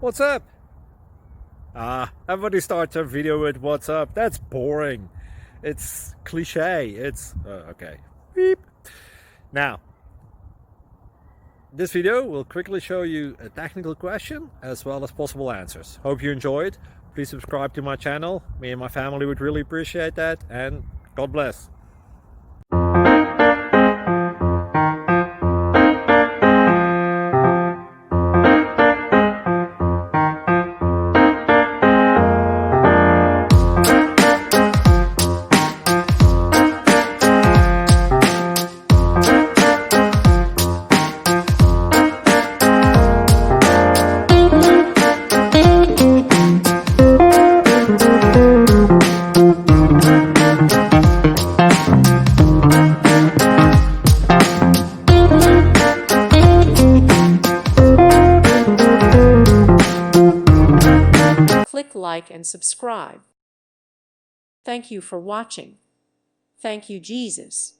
What's up? Everybody starts their video with what's up. That's boring. It's cliche. It's okay. Beep. Now, this video will quickly show you a technical question as well as possible answers. Hope you enjoyed. Please subscribe to my channel. Me and my family would really appreciate that, and God bless. Click like and subscribe. Thank you for watching. Thank you, Jesus.